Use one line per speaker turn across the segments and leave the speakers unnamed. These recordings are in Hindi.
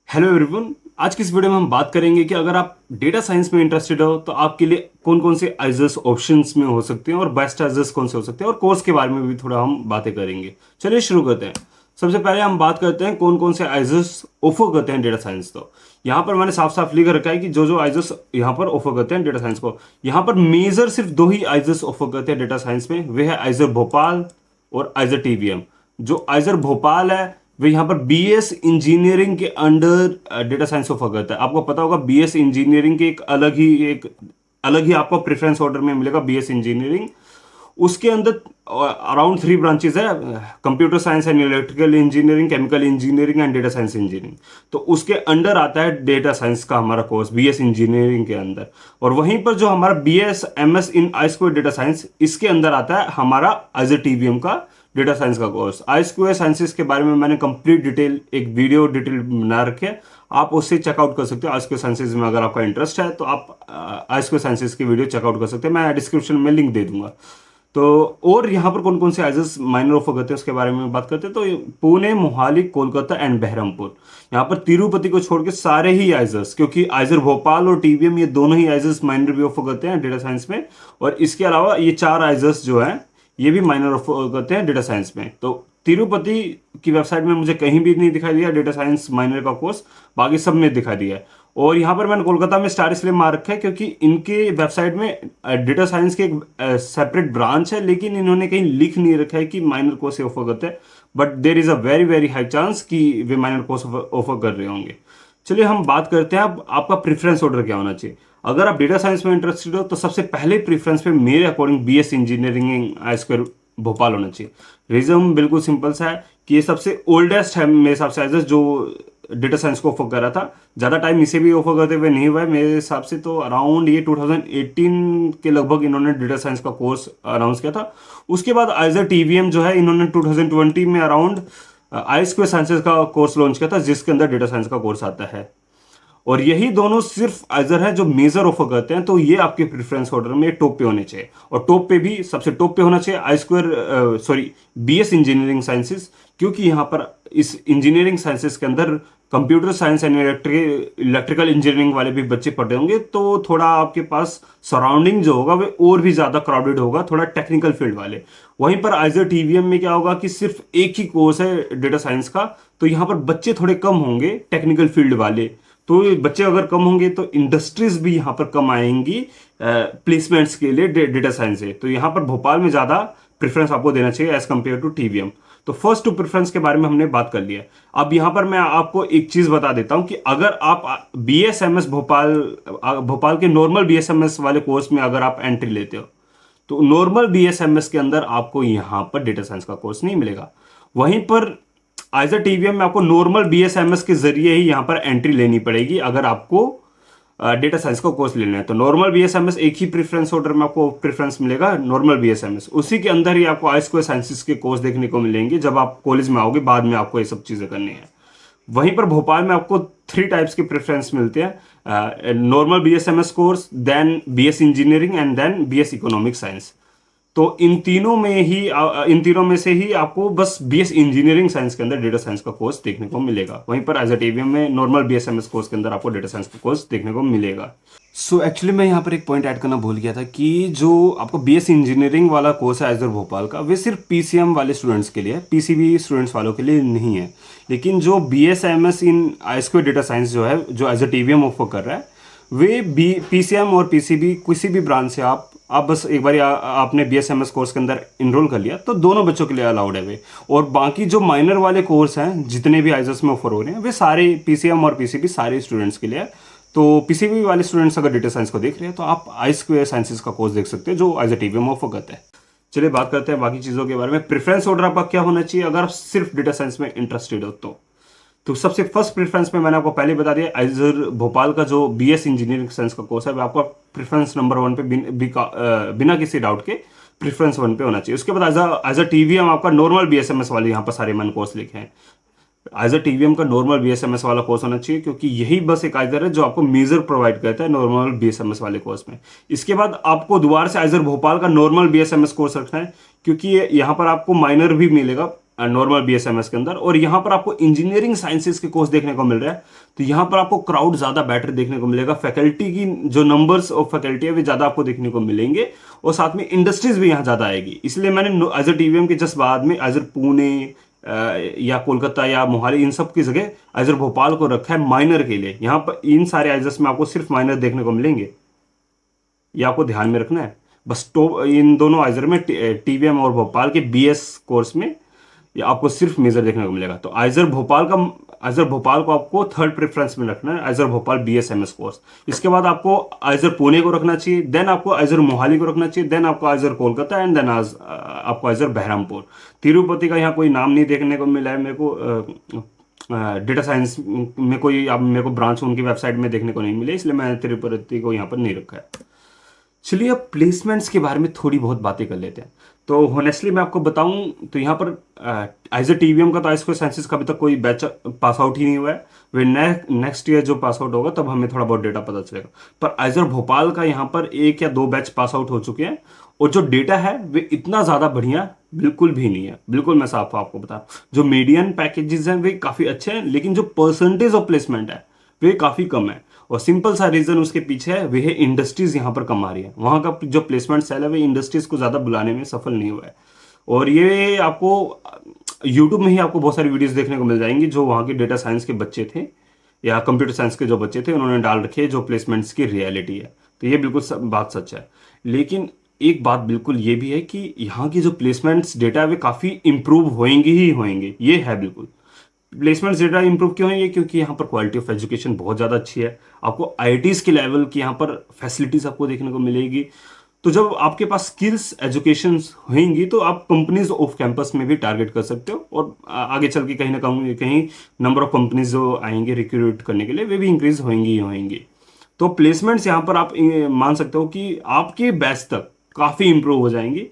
Hello everyone. आज की इस वीडियो में हम बात करेंगे कि अगर आप डेटा साइंस में इंटरेस्टेड हो तो आपके लिए कौन कौन से आइजर्स ऑप्शंस में हो सकते हैं और बेस्ट आइजर्स कौन से हो सकते हैं और कोर्स के बारे में भी थोड़ा हम बातें करेंगे। चलिए शुरू करते हैं। सबसे पहले हम बात करते हैं कौन कौन से आइजर्स ऑफर करते हैं डेटा साइंस। तो यहाँ पर मैंने साफ साफ लिख रखा है कि जो जो आइजर्स यहाँ पर ऑफर करते हैं डेटा साइंस को, यहाँ पर मेजर सिर्फ दो ही आइजर्स ऑफर करते हैं डेटा साइंस में। वे है आइजर भोपाल और आइजर टीवीएम। जो आइजर भोपाल है वे यहाँ पर बीएस इंजीनियरिंग के अंडर डेटा साइंस ऑफर करता है। आपको पता होगा बीएस इंजीनियरिंग के एक अलग ही आपको प्रेफरेंस ऑर्डर में मिलेगा बीएस इंजीनियरिंग। उसके अंदर अराउंड 3 ब्रांचेस है, computer science and electrical engineering, chemical engineering and data science engineering. तो उसके अंडर आता है डेटा साइंस का हमारा कोर्स बीएस इंजीनियरिंग के अंदर। और वहीं पर जो हमारा बीएस एमएस इन आई स्क्वायर डेटा साइंस, इसके अंदर आता है हमारा आइजर टीवीएम का डेटा साइंस का कोर्स। आई स्क्वायर साइंसेस के बारे में मैंने कंप्लीट डिटेल एक वीडियो डिटेल बना रखे है, आप उससे चेकआउट कर सकते हो। आई स्क्वायर साइंसेस में अगर आपका इंटरेस्ट है तो आप आई स्क्वायर साइंसेस की वीडियो चेकआउट कर सकते हैं, मैं डिस्क्रिप्शन में लिंक दे दूंगा। तो और यहाँ पर कौन कौन से आइजर्स माइनर ऑफर करते हैं उसके बारे में बात करते हैं। तो पुणे, मोहाली, कोलकाता एंड बहरमपुर, यहाँ पर तिरुपति को छोड़ के सारे ही आइजर्स, क्योंकि आइजर भोपाल और टीवीएम ये दोनों ही आइजर्स माइनर भी ऑफर करते हैं डेटा साइंस में। और इसके अलावा ये 4 आइजर्स जो हैं ये भी माइनर ऑफर करते हैं डेटा साइंस में। तो तिरुपति की वेबसाइट में मुझे कहीं भी नहीं दिखाई दिया डेटा साइंस माइनर का कोर्स, बाकी सब में दिखा दिया है। और यहाँ पर मैंने कोलकाता में स्टार इसलिए मार रखा है क्योंकि इनके वेबसाइट में डेटा साइंस के एक सेपरेट ब्रांच है, लेकिन इन्होंने कहीं लिख नहीं रखा है कि माइनर कोर्स ऑफर करते हैं। But there is a very very high chance कि वे माइनर कोर्स ऑफर कर रहे होंगे। चलिए हम बात करते हैं अब आपका प्रेफरेंस ऑर्डर क्या होना चाहिए। अगर आप डेटा साइंस में इंटरेस्टेड हो तो सबसे पहले प्रेफरेंस पे मेरे according BS engineering I square Bhopal होना चाहिए। रीजन बिल्कुल सिंपल सा है कि ये सबसे ओल्डेस्ट है मेरे हिसाब से आइजर्स जो डेटा साइंस को ऑफर कर रहा था। ज़्यादा टाइम इसे भी ऑफर करते हुए नहीं हुआ है मेरे हिसाब से। तो अराउंड ये 2018 के लगभग इन्होंने डेटा साइंस का कोर्स अनाउंस किया था। उसके बाद आइजर टीवीएम जो है इन्होंने 2020 में अराउंड आई स्क्वायर साइंसेज का कोर्स लॉन्च किया था, जिसके अंदर डेटा साइंस का कोर्स आता है। और यही दोनों सिर्फ आइजर है जो मेजर ऑफर करते हैं। तो ये आपके प्रेफरेंस ऑर्डर में टॉप पे होने चाहिए। और टॉप पे भी सबसे टॉप पे होना चाहिए आई स्क्वायर बीएस इंजीनियरिंग साइंसेज, क्योंकि यहाँ पर इस इंजीनियरिंग साइंसेज के अंदर computer science and electrical engineering वाले भी बच्चे पढ़े होंगे। तो थोड़ा आपके पास सराउंडिंग जो होगा वे और भी ज़्यादा क्राउडेड होगा, थोड़ा टेक्निकल फील्ड वाले। वहीं पर आइजर टीवीएम में क्या होगा कि सिर्फ एक ही कोर्स है डेटा साइंस का, तो यहाँ पर बच्चे थोड़े कम होंगे टेक्निकल फील्ड वाले। तो बच्चे अगर कम होंगे तो इंडस्ट्रीज भी यहाँ पर कम आएंगी प्लेसमेंट्स के लिए डेटा साइंस से। तो यहाँ पर भोपाल में ज़्यादा प्रेफरेंस आपको देना चाहिए एज कम्पेयर टू टीवीएम। तो फर्स्ट 2 प्रेफरेंस के बारे में हमने बात कर लिया। अब यहाँ पर मैं आपको एक चीज़ बता देता हूँ कि अगर आप बीएसएमएस भोपाल के नॉर्मल बीएसएमएस वाले कोर्स में अगर आप एंट्री लेते हो तो नॉर्मल बीएसएमएस के अंदर आपको यहाँ पर डेटा साइंस का कोर्स नहीं मिलेगा। वहीं पर आइजर टीवीएम में आपको नॉर्मल बीएसएमएस के जरिए ही यहाँ पर एंट्री लेनी पड़ेगी अगर आपको डेटा साइंस का कोर्स लेना है। तो नॉर्मल बीएसएमएस एक ही प्रेफरेंस ऑर्डर में आपको प्रेफरेंस मिलेगा, नॉर्मल बीएसएमएस। उसी के अंदर ही आपको आई स्क्वायर साइंसेस के कोर्स देखने को मिलेंगे जब आप कॉलेज में आओगे, बाद में आपको ये सब चीज़ें करनी है। वहीं पर भोपाल में आपको 3 टाइप्स के प्रेफरेंस मिलते हैं, normal BSMS course, then BS engineering and then BS economic science. तो इन तीनों में से ही आपको बस बीएस इंजीनियरिंग साइंस के अंदर डेटा साइंस का कोर्स देखने को मिलेगा। वहीं पर एज टीवीएम में नॉर्मल बीएसएमएस कोर्स के अंदर आपको डेटा साइंस का कोर्स देखने को मिलेगा। सो एक्चुअली मैं यहाँ पर एक पॉइंट ऐड करना भूल गया था कि जो आपको बीएस इंजीनियरिंग वाला कोर्स है एज भोपाल का, वे सिर्फ पीसीएम वाले स्टूडेंट्स के लिए है, पीसीबी स्टूडेंट्स वालों के लिए नहीं है। लेकिन जो बीएसएमएस इन आई स्क्वायर डेटा साइंस जो है, जो एज टीवीएम ऑफर कर रहा है, वे पीसीएम और पीसीबी किसी भी ब्रांच से आप बस एक बार आपने बीएसएमएस कोर्स के अंदर इनरोल कर लिया तो दोनों बच्चों के लिए अलाउड है वे। और बाकी जो माइनर वाले कोर्स हैं जितने भी आइजर्स में ऑफर हो रहे हैं वे सारे पीसीएम और पीसीबी सारे स्टूडेंट्स के लिए है। तो पीसीबी वाले स्टूडेंट्स अगर डेटा साइंस को देख रहे हैं तो आप आई स्क्वायर साइंसेज का कोर्स देख सकते हैं जो आइजर टीवीएम ऑफर करता है। चलिए बात करते हैं बाकी चीज़ों के बारे में। प्रेफरेंस ऑर्डर आपका क्या होना चाहिए अगर आप सिर्फ डेटा साइंस में इंटरेस्टेड हो तो सबसे फर्स्ट प्रेफरेंस में मैंने आपको पहले बता दिया, आइजर भोपाल का जो बीएस इंजीनियरिंग साइंस का कोर्स है वो आपका प्रेफरेंस नंबर 1 पे बिना किसी डाउट के प्रेफरेंस 1 पे होना चाहिए। उसके बाद आइजर टीवीएम आपका नॉर्मल बीएसएमएस वाले यहाँ पर सारे मैंने कोर्स लिखे हैं। आइजर टीवीएम का नॉर्मल बीएसएमएस वाला कोर्स होना चाहिए क्योंकि यही बस एक आइजर है जो आपको मेजर प्रोवाइड करता है नॉर्मल बीएसएमएस वाले कोर्स में। इसके बाद आपको दोबारा से आइजर भोपाल का नॉर्मल बीएसएमएस कोर्स रखना है क्योंकि यहाँ पर आपको माइनर भी मिलेगा नॉर्मल बीएसएमएस के अंदर, और यहाँ पर आपको इंजीनियरिंग साइंसेस के कोर्स देखने को मिल रहा है। तो यहाँ पर आपको क्राउड ज़्यादा बेटर देखने को मिलेगा, फैकल्टी की जो नंबर्स ऑफ फैकल्टी है वे ज़्यादा आपको देखने को मिलेंगे, और साथ में इंडस्ट्रीज भी यहाँ ज़्यादा आएगी। इसलिए मैंने एज टीवीएम के जस्ट बाद में एज पुणे या कोलकाता या मोहाली इन सब की जगह एज भोपाल को रखा है माइनर के लिए। यहाँ पर इन सारे एजर्स में आपको सिर्फ माइनर देखने को मिलेंगे, ये आपको ध्यान में रखना है। बस टॉप इन दोनों आइजर में टीवीएम और भोपाल के बीएस कोर्स में ये आपको सिर्फ मेजर देखने को मिलेगा। तो आइजर भोपाल को आपको थर्ड प्रेफरेंस में रखना है, आइजर भोपाल बीएसएमएस कोर्स। इसके बाद आपको आइजर पुणे को रखना चाहिए, देन आपको आइजर मोहाली को रखना चाहिए, देन आपको आइजर कोलकाता, एंड देन आपको आइजर बहरामपुर। तिरुपति का यहाँ कोई नाम नहीं देखने को मिला है मेरे को, डेटा साइंस में कोई अब मेरे को ब्रांच उनकी वेबसाइट में देखने को नहीं मिले, इसलिए मैंने तिरुपति को यहाँ पर नहीं रखा है। चलिए अब प्लेसमेंट्स के बारे में थोड़ी बहुत बातें कर लेते हैं। तो होनेस्टली मैं आपको बताऊं तो यहाँ पर एज ए टीवीएम का तो आइस्को साइंसेस का अभी तक कोई बैच पास आउट ही नहीं हुआ है। वे नेक्स्ट ईयर जो पास आउट होगा तब हमें थोड़ा बहुत डेटा पता चलेगा। पर आइजर भोपाल का यहाँ पर 1 या 2 बैच पास आउट हो चुके हैं, और जो डेटा है वे इतना ज़्यादा बढ़िया बिल्कुल भी नहीं है। बिल्कुल मैं साफ आपको बता, जो मीडियन पैकेजेस हैं वे काफ़ी अच्छे हैं, लेकिन जो परसेंटेज ऑफ प्लेसमेंट है वे काफ़ी कम है। और सिंपल सा रीजन उसके पीछे है, वह इंडस्ट्रीज यहाँ पर कम आ रही है। वहाँ का जो प्लेसमेंट सेल है वे इंडस्ट्रीज को ज़्यादा बुलाने में सफल नहीं हुआ है। और ये आपको यूट्यूब में ही आपको बहुत सारी वीडियोस देखने को मिल जाएंगी, जो वहाँ के डेटा साइंस के बच्चे थे या कंप्यूटर साइंस के जो बच्चे थे उन्होंने डाल रखे जो प्लेसमेंट्स की रियलिटी है। तो ये बिल्कुल बात सच है। लेकिन एक बात बिल्कुल ये भी है कि यहाँ की जो प्लेसमेंट्स डेटा है वे काफ़ी इंप्रूव होंगे ही होंगे, ये है बिल्कुल। प्लेसमेंट्स डेटा इंप्रूव क्यों है ये? क्योंकि यहाँ पर क्वालिटी ऑफ एजुकेशन बहुत ज़्यादा अच्छी है। आपको आईआईटीज़ के लेवल की यहाँ पर फैसिलिटीज़ आपको देखने को मिलेगी। तो जब आपके पास स्किल्स एजुकेशन होंगी तो आप कंपनीज ऑफ कैंपस में भी टारगेट कर सकते हो, और आगे चल के कहीं ना कहीं नंबर ऑफ कंपनीज जो आएंगे रिक्रूट करने के लिए वे भी इंक्रीज होंगी ही होंगी। तो प्लेसमेंट्स यहाँ पर आप मान सकते हो कि आपके बैच तक काफ़ी इंप्रूव हो जाएंगी।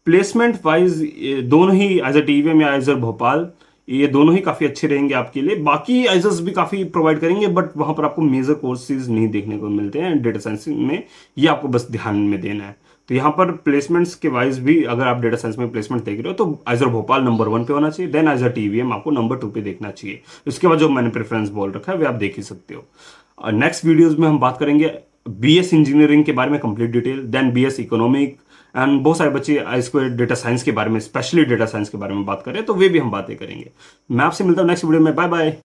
प्लेसमेंट वाइज दोनों ही एज अ टीवीएम या एज अ भोपाल ये दोनों ही काफ़ी अच्छे रहेंगे आपके लिए। बाकी आइजर्स भी काफ़ी प्रोवाइड करेंगे, बट वहाँ पर आपको मेजर कोर्सेज नहीं देखने को मिलते हैं डेटा साइंस में, ये आपको बस ध्यान में देना है। तो यहाँ पर प्लेसमेंट्स के वाइज भी अगर आप डेटा साइंस में प्लेसमेंट देख रहे हो तो आइजर भोपाल नंबर 1 पे होना चाहिए, देन आइजर टीवीएम आपको नंबर 2 पे देखना चाहिए। उसके बाद जो मैंने प्रेफरेंस बोल रखा है वे आप देख ही सकते हो। नेक्स्ट वीडियोज में हम बात करेंगे बीएस इंजीनियरिंग के बारे में complete detail, then BS economic, and बहुत सारे बच्चे इसको डेटा साइंस के बारे में, स्पेशली डेटा साइंस के बारे में बात करें तो वे भी हम बातें करेंगे। मैं आपसे मिलता हूँ नेक्स्ट वीडियो में। Bye bye.